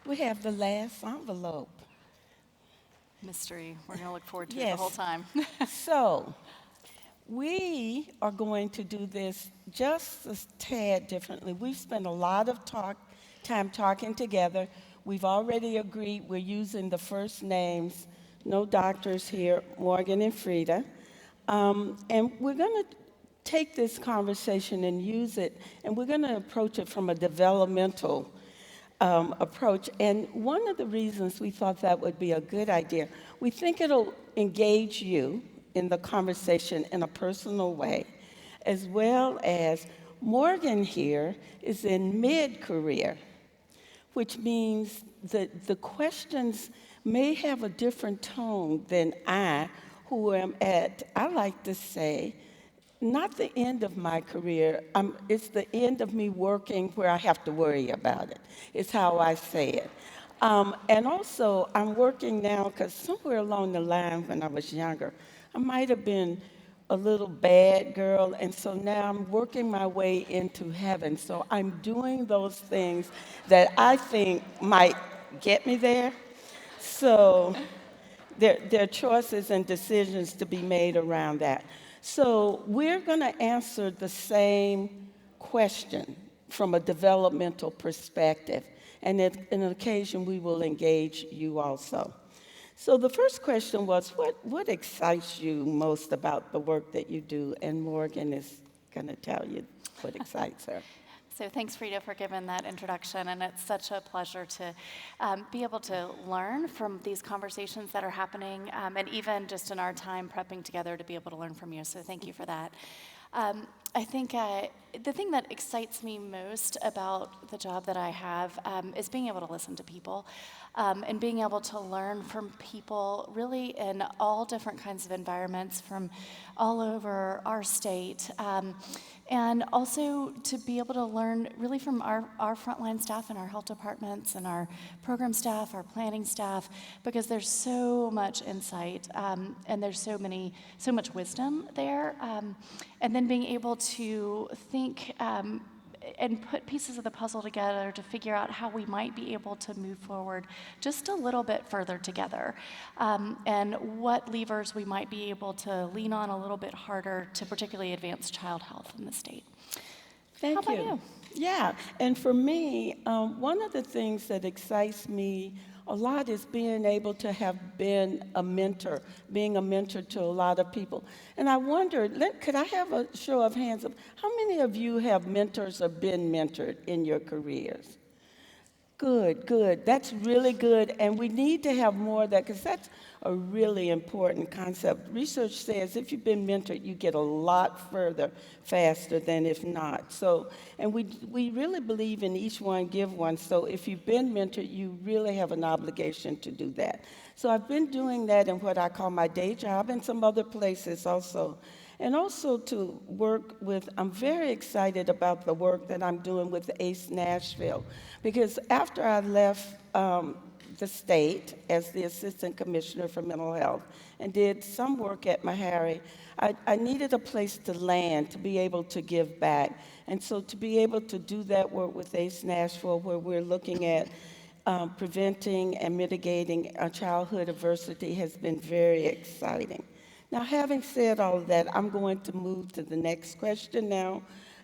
We have the last envelope. Mystery. We're going to look forward to it the whole time. So, we are going to do this just a tad differently. We've spent a lot of time talking together. We've already agreed we're using the first names, no doctors here, Morgan and Frieda. And we're going to take this conversation and use it, and we're going to approach it from a developmental approach. And one of the reasons we thought that would be a good idea, we think it'll engage you in the conversation in a personal way, as well as Morgan here is in mid-career, which means that the questions may have a different tone than I, who am at, I like to say, not the end of my career. It's the end of me working where I have to worry about it. It's how I say it. And also, I'm working now because somewhere along the line when I was younger, I might have been a little bad girl, and so now I'm working my way into heaven. So I'm doing those things that I think might get me there. So there are choices and decisions to be made around that. So we're going to answer the same question from a developmental perspective. And on an occasion, we will engage you also. So the first question was, what excites you most about the work that you do? And Morgan is going to tell you what excites her. So thanks, Frieda, for giving that introduction, and it's such a pleasure to be able to learn from these conversations that are happening, and even just in our time prepping together to be able to learn from you, so thank you for that. I think the thing that excites me most about the job that I have is being able to listen to people and being able to learn from people really in all different kinds of environments from all over our state. And also to be able to learn really from our frontline staff and our health departments and our program staff, our planning staff, because there's so much insight and there's so much wisdom there. And then being able to think and put pieces of the puzzle together to figure out how we might be able to move forward just a little bit further together, and what levers we might be able to lean on a little bit harder to particularly advance child health in the state. Thank How about you? Yeah, and for me, one of the things that excites me a lot is being able to have been a mentor, being a mentor to a lot of people. And I wondered, could I have a show of hands of how many of you have mentors or been mentored in your careers? Good, good. That's really good. And we need to have more of that because that's a really important concept. Research says if you've been mentored, you get a lot further faster than if not. So, and we really believe in each one, give one. So if you've been mentored, you really have an obligation to do that. So I've been doing that in what I call my day job and some other places also. And also to work with, I'm very excited about the work that I'm doing with ACE Nashville, because after I left the state as the Assistant Commissioner for Mental Health and did some work at Meharry, I needed a place to land to be able to give back. And so to be able to do that work with ACE Nashville, where we're looking at preventing and mitigating childhood adversity, has been very exciting. Now, having said all of that, I'm going to move to the next question now.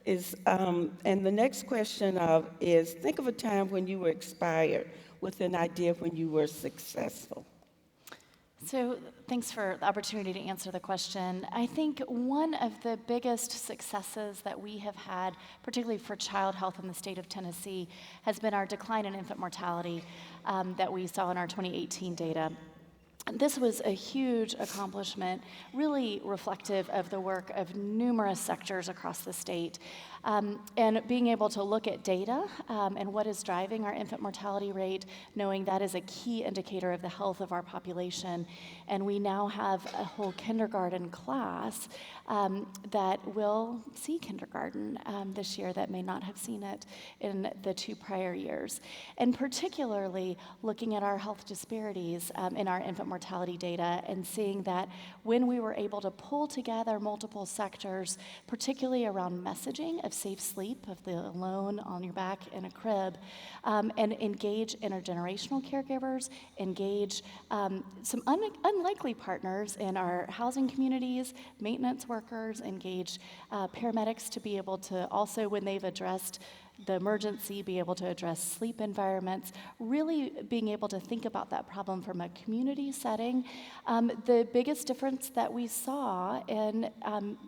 And the next question is, think of a time when you were inspired with an idea when you were successful. So thanks for the opportunity to answer the question. I think one of the biggest successes that we have had, particularly for child health in the state of Tennessee, has been our decline in infant mortality that we saw in our 2018 data. This was a huge accomplishment, really reflective of the work of numerous sectors across the state. And being able to look at data and what is driving our infant mortality rate, knowing that is a key indicator of the health of our population. And we now have a whole kindergarten class that will see kindergarten this year that may not have seen it in the 2 prior years. And particularly looking at our health disparities in our infant mortality data and seeing that when we were able to pull together multiple sectors, particularly around messaging of of safe sleep, of the alone on your back in a crib, and engage intergenerational caregivers, engage some unlikely partners in our housing communities, maintenance workers, engage paramedics to be able to also, when they've addressed the emergency, be able to address sleep environments, really being able to think about that problem from a community setting. The biggest difference that we saw in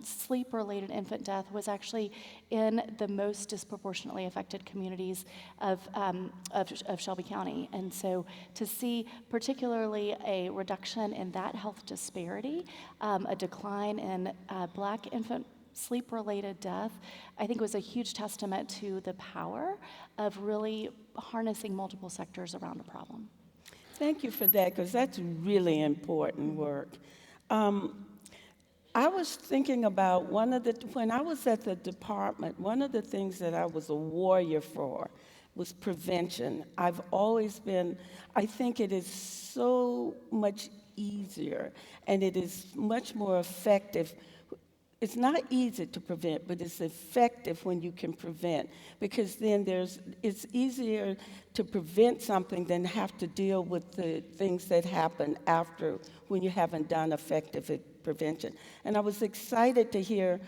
sleep-related infant death was actually in the most disproportionately affected communities of Shelby County. And so to see particularly a reduction in that health disparity, a decline in Black infant sleep-related death, I think was a huge testament to the power of really harnessing multiple sectors around a problem. Thank you for that, because that's really important work. I was thinking about when I was at the department, one of the things that I was a warrior for was prevention. I've always been, I think it is so much easier and it is much more effective. It's not easy to prevent, but it's effective when you can prevent, because then it's easier to prevent something than have to deal with the things that happen after when you haven't done effective prevention. And I was excited to hear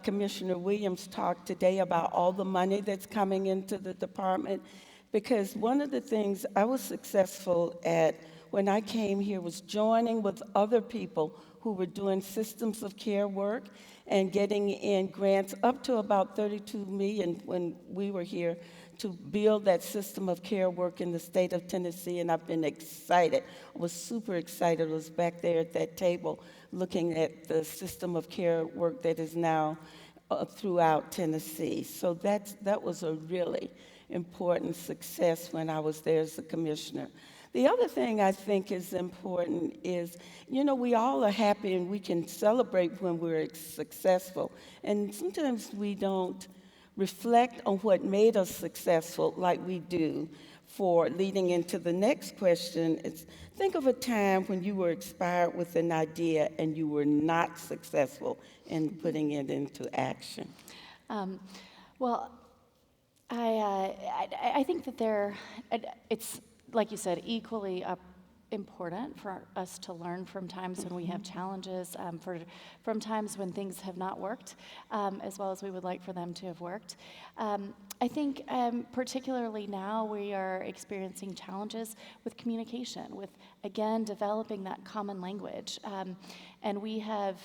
Commissioner Williams talk today about all the money that's coming into the department, because one of the things I was successful at when I came here was joining with other people who were doing systems of care work and getting in grants up to about $32 million when we were here to build that system of care work in the state of Tennessee, and I've been excited. I was super excited. I was back there at that table looking at the system of care work that is now throughout Tennessee. So that was a really important success when I was there as a commissioner. The other thing I think is important is, we all are happy and we can celebrate when we're successful. And sometimes we don't reflect on what made us successful like we do for leading into the next question. It's think of a time when you were inspired with an idea and you were not successful in putting it into action. Well, I think that it's, like you said, equally important for us to learn from times when we have challenges, from times when things have not worked as well as we would like for them to have worked. I think particularly now we are experiencing challenges with communication, with, again, developing that common language. And we have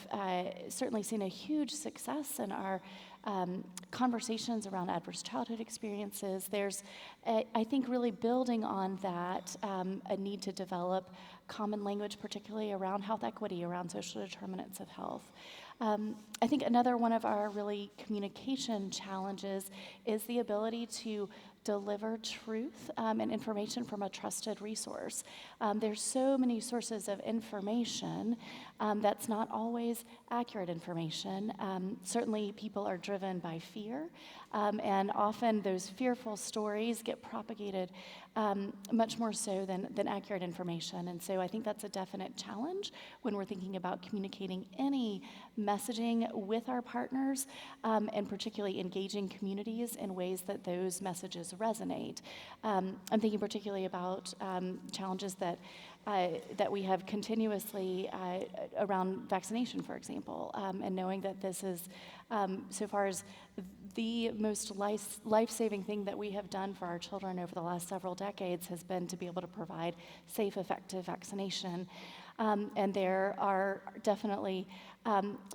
certainly seen a huge success in our conversations around adverse childhood experiences. There's, I think, really building on that, a need to develop common language, particularly around health equity, around social determinants of health. I think another one of our really communication challenges is the ability to deliver truth and information from a trusted resource. There's so many sources of information that's not always accurate information. Certainly people are driven by fear, and often those fearful stories get propagated much more so than accurate information. And so I think that's a definite challenge when we're thinking about communicating any messaging with our partners, and particularly engaging communities in ways that those messages resonate. I'm thinking particularly about challenges that we have continuously around vaccination, for example, and knowing that this is, so far as the most life-saving thing that we have done for our children over the last several decades has been to be able to provide safe, effective vaccination. And there are definitely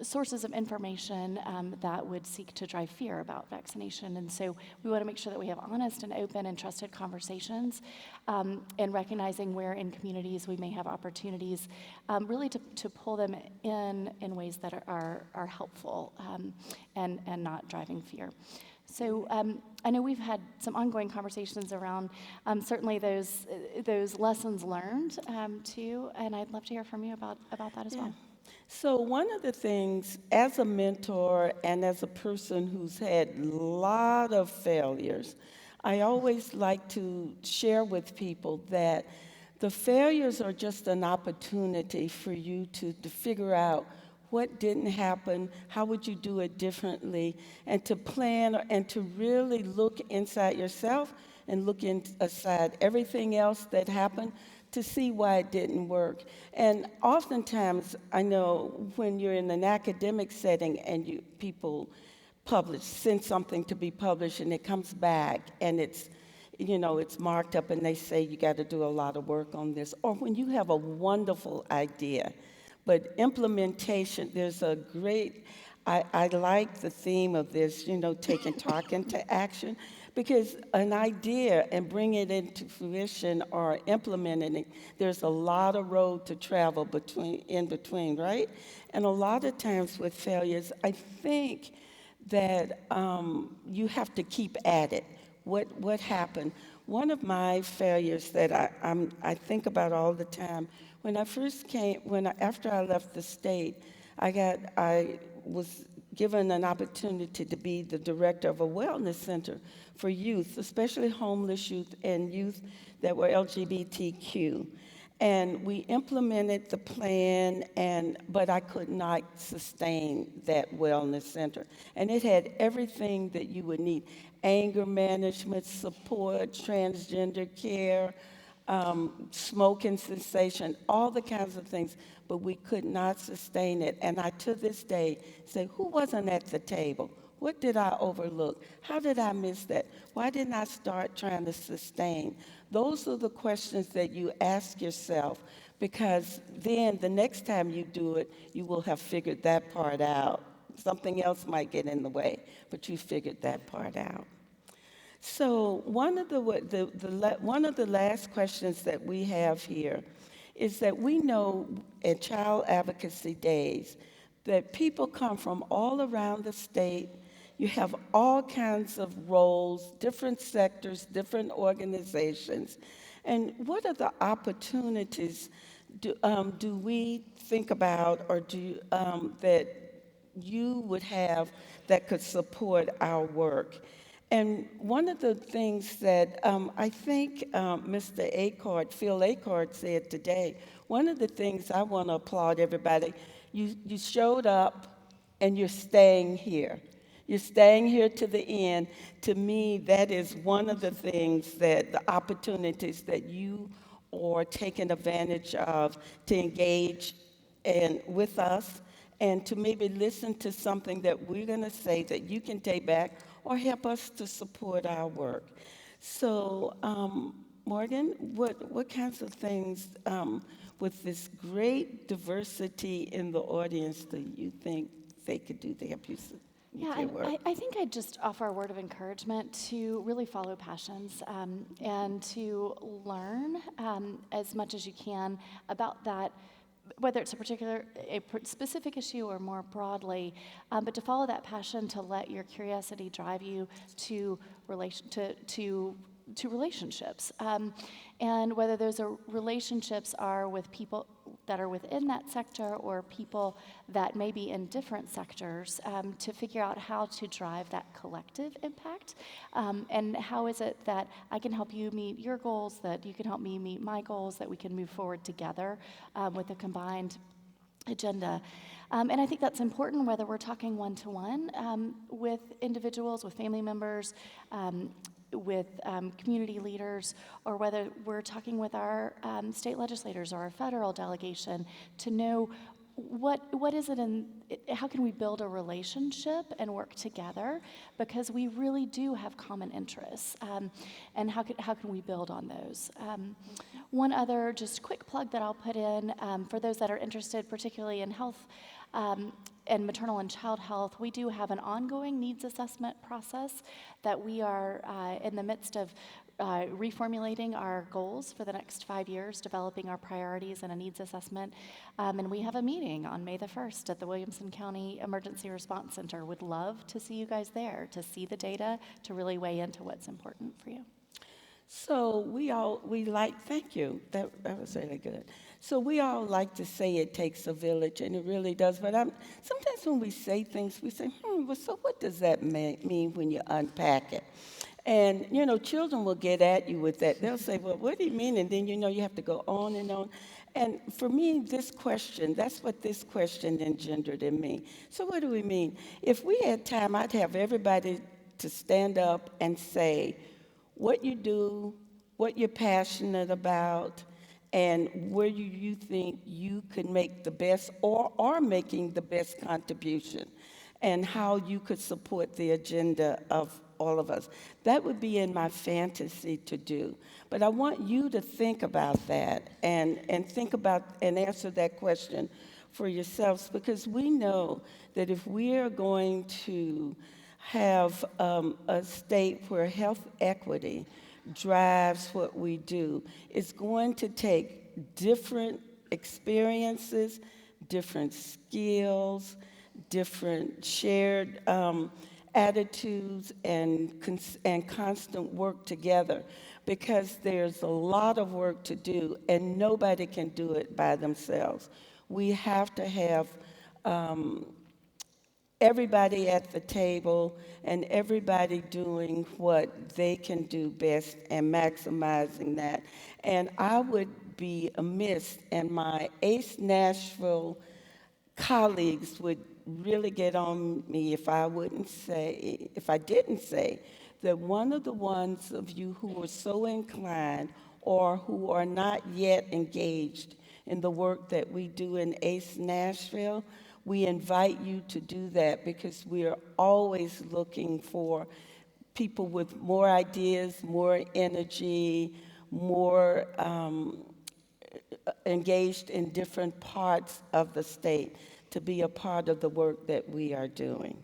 sources of information that would seek to drive fear about vaccination. And so we want to make sure that we have honest and open and trusted conversations, and recognizing where in communities we may have opportunities really to pull them in ways that are helpful and not driving fear. So I know we've had some ongoing conversations around certainly those lessons learned too, and I'd love to hear from you about that as well. So one of the things, as a mentor and as a person who's had a lot of failures, I always like to share with people that the failures are just an opportunity for you to figure out what didn't happen, how would you do it differently, and to plan and to really look inside yourself and look aside everything else that happened to see why it didn't work. And oftentimes, I know when you're in an academic setting and people send something to be published, and it comes back and it's marked up and they say you got to do a lot of work on this. Or when you have a wonderful idea, but implementation, there's a great, I like the theme of this, taking talk into action, because an idea and bringing it into fruition or implementing it, there's a lot of road to travel in between, right? And a lot of times with failures, I think that you have to keep at it. What happened? One of my failures that I think about all the time, when I first after I left the state, I was given an opportunity to be the director of a wellness center for youth, especially homeless youth and youth that were LGBTQ. And we implemented the plan, but I could not sustain that wellness center. And it had everything that you would need: anger management, support, transgender care, smoking cessation, all the kinds of things, but we could not sustain it. And I, to this day, say, who wasn't at the table? What did I overlook? How did I miss that? Why didn't I start trying to sustain? Those are the questions that you ask yourself, because then the next time you do it, you will have figured that part out. Something else might get in the way, but you figured that part out. So one of the last questions that we have here is that we know at Child Advocacy Days that people come from all around the state. You have all kinds of roles, different sectors, different organizations. And what are the opportunities do we think about, or that you would have that could support our work? And one of the things that I think Mr. Phil Accord said today, one of the things I want to applaud everybody, you showed up and you're staying here. You're staying here to the end. To me, that is one of the things the opportunities that you are taking advantage of to engage with us, and to maybe listen to something that we're going to say that you can take back or help us to support our work. So, Morgan, what kinds of things with this great diversity in the audience do you think they could do to help you with your work? I think I'd just offer a word of encouragement to really follow passions and to learn as much as you can about that, whether it's a specific issue or more broadly, but to follow that passion, to let your curiosity drive you to relationships, and whether those relationships are with people that are within that sector or people that may be in different sectors, to figure out how to drive that collective impact, and how is it that I can help you meet your goals, that you can help me meet my goals, that we can move forward together with a combined agenda. And I think that's important, whether we're talking one-to-one with individuals, with family members, with community leaders, or whether we're talking with our state legislators or our federal delegation, to know what is it and how can we build a relationship and work together, because we really do have common interests, and how can we build on those. One other just quick plug that I'll put in for those that are interested, particularly in health and maternal and child health, we do have an ongoing needs assessment process that we are in the midst of reformulating our goals for the next 5 years, developing our priorities and a needs assessment. And we have a meeting on May the 1st at the Williamson County Emergency Response Center. Would love to see you guys there, to see the data, to really weigh into what's important for you. So thank you. That was really good. So we all like to say it takes a village, and it really does. But sometimes when we say things, we say, well, so what does that mean when you unpack it? And, children will get at you with that. They'll say, well, what do you mean? And then, you have to go on and on. And for me, that's what this question engendered in me. So what do we mean? If we had time, I'd have everybody to stand up and say what you do, what you're passionate about, and where you think you could make the best or are making the best contribution, and how you could support the agenda of all of us. That would be in my fantasy to do. But I want you to think about that and think about and answer that question for yourselves, because we know that if we are going to have a state where health equity drives what we do, it's going to take different experiences, different skills, different shared attitudes, and constant work together, because there's a lot of work to do and nobody can do it by themselves. We have to have everybody at the table and everybody doing what they can do best and maximizing that. And I would be amiss, and my ACE Nashville colleagues would really get on me if I didn't say that one of the ones of you who are so inclined or who are not yet engaged in the work that we do in ACE Nashville, we invite you to do that, because we are always looking for people with more ideas, more energy, more engaged in different parts of the state to be a part of the work that we are doing.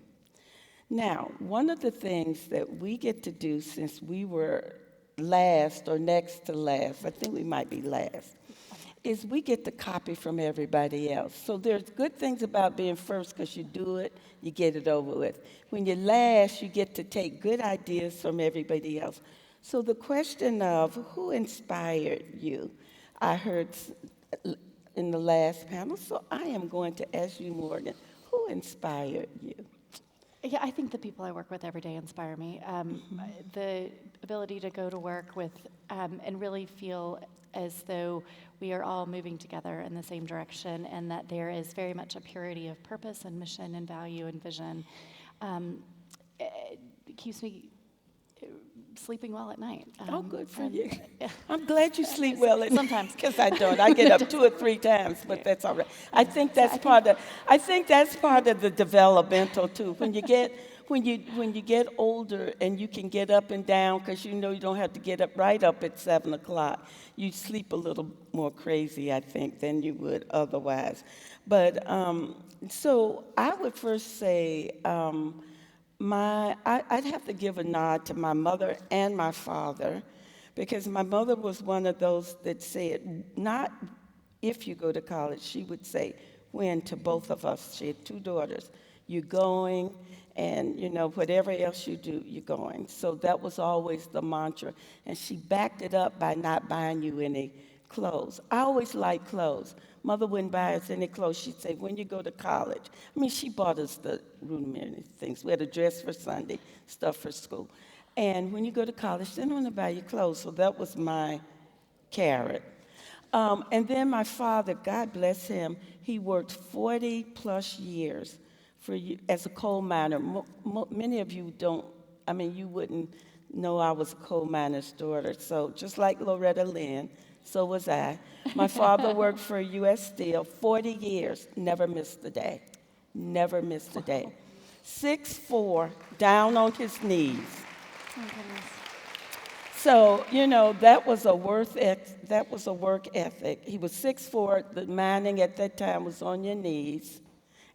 Now, one of the things that we get to do, since we were last or next to last, I think we might be last, is we get to copy from everybody else. So there's good things about being first, because you do it, you get it over with. When you're last, you get to take good ideas from everybody else. So the question of who inspired you, I heard in the last panel, so I am going to ask you, Morgan, who inspired you? Yeah, I think the people I work with every day inspire me. The ability to go to work with and really feel as though we are all moving together in the same direction, and that there is very much a purity of purpose and mission and value and vision. It keeps me sleeping well at night. Oh, good for you. Yeah. I'm glad you sleep well at night. Sometimes. Because I don't. I get up 2 or 3 times, but that's all right. I think that's part of the developmental too. When you get older and you can get up and down, because you don't have to get up right up at 7 o'clock, you sleep a little more crazy, I think, than you would otherwise. But so I would first say I'd have to give a nod to my mother and my father, because my mother was one of those that said, not if you go to college, she would say when to both of us. She had 2 daughters. You're going, and whatever else you do, you're going. So that was always the mantra, and she backed it up by not buying you any clothes. I always liked clothes. Mother wouldn't buy us any clothes. She'd say, when you go to college. I mean, she bought us the rudimentary things. We had a dress for Sunday, stuff for school. And when you go to college, they don't want to buy you clothes. So that was my carrot. And then my father, God bless him, he worked 40 plus years as a coal miner. Many of you you wouldn't know I was a coal miner's daughter. So just like Loretta Lynn, so was I. My father worked for U.S. Steel 40 years, never missed a day. Never missed a day. 6'4", down on his knees. Oh, goodness. So, that was a work ethic. He was 6'4", the mining at that time was on your knees,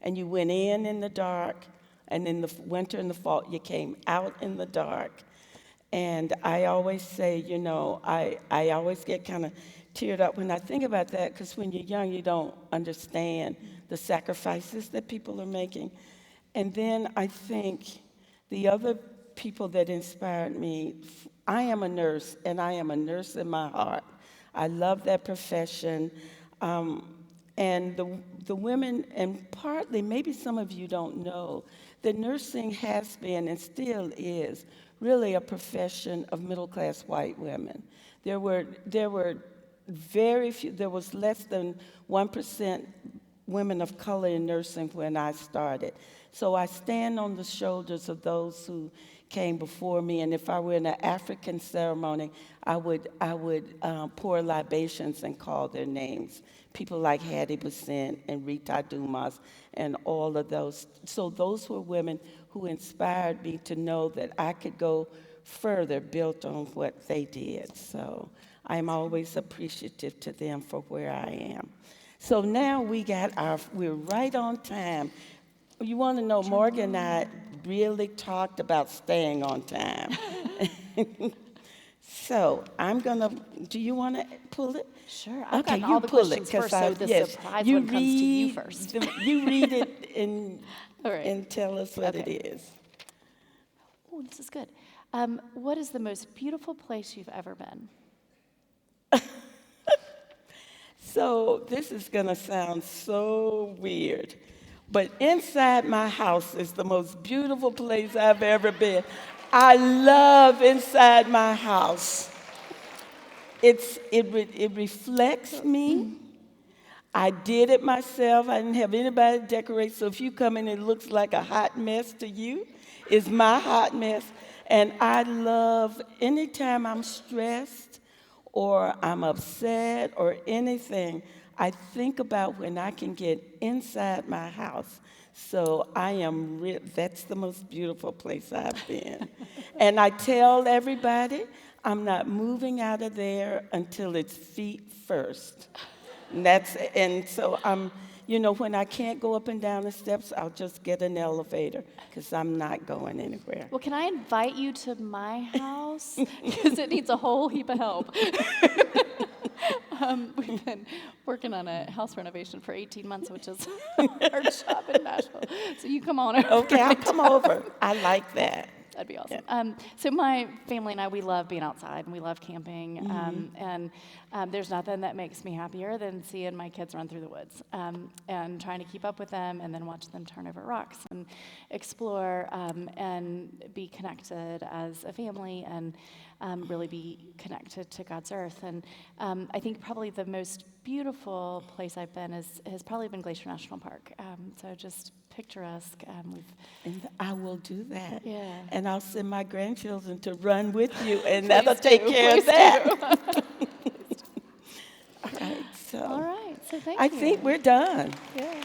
and you went in the dark, and in the winter and the fall, you came out in the dark. And I always say, I always get kind of teared up when I think about that, because when you're young, you don't understand the sacrifices that people are making. And then I think the other people that inspired me, I am a nurse, and I am a nurse in my heart. I love that profession. And the women, and partly, maybe some of you don't know, that nursing has been and still is really a profession of middle-class white women. There were very few, there was less than 1% women of color in nursing when I started. So I stand on the shoulders of those who came before me, and if I were in an African ceremony, I would pour libations and call their names. People like Hattie Besant and Rita Dumas and all of those. So those were women who inspired me to know that I could go further built on what they did. So I'm always appreciative to them for where I am. So now we're right on time. You want to know, Morgan and I really talked about staying on time. So do you want to pull it? Sure. I've Okay, gotten you all the pull it. questions first, so the Yes, surprise one comes to you first. You read it All right. and tell us what Okay. it is. Oh, this is good. What is the most beautiful place you've ever been? So this is going to sound so weird, but inside my house is the most beautiful place I've ever been. I love inside my house. It reflects me. I did it myself. I didn't have anybody decorate, so if you come in and it looks like a hot mess to you, it's my hot mess. And I love, anytime I'm stressed or I'm upset or anything, I think about when I can get inside my house. So that's the most beautiful place I've been. And I tell everybody, I'm not moving out of there until it's feet first. And so when I can't go up and down the steps, I'll just get an elevator because I'm not going anywhere. Well, can I invite you to my house? Because it needs a whole heap of help. We've been working on a house renovation for 18 months, which is a hard job in Nashville. So you come on over. Okay, I'll come over. I like that. That'd be awesome. Yeah. So my family and I, we love being outside, and we love camping. And there's nothing that makes me happier than seeing my kids run through the woods and trying to keep up with them, and then watch them turn over rocks and explore and be connected as a family and really be connected to God's earth. And I think probably the most beautiful place I've been has probably been Glacier National Park. So just picturesque. And I will do that. Yeah. And I'll send my grandchildren to run with you, and Please that'll take do. care of Please that. All right, so All right. So thank I you. think we're done. Yeah.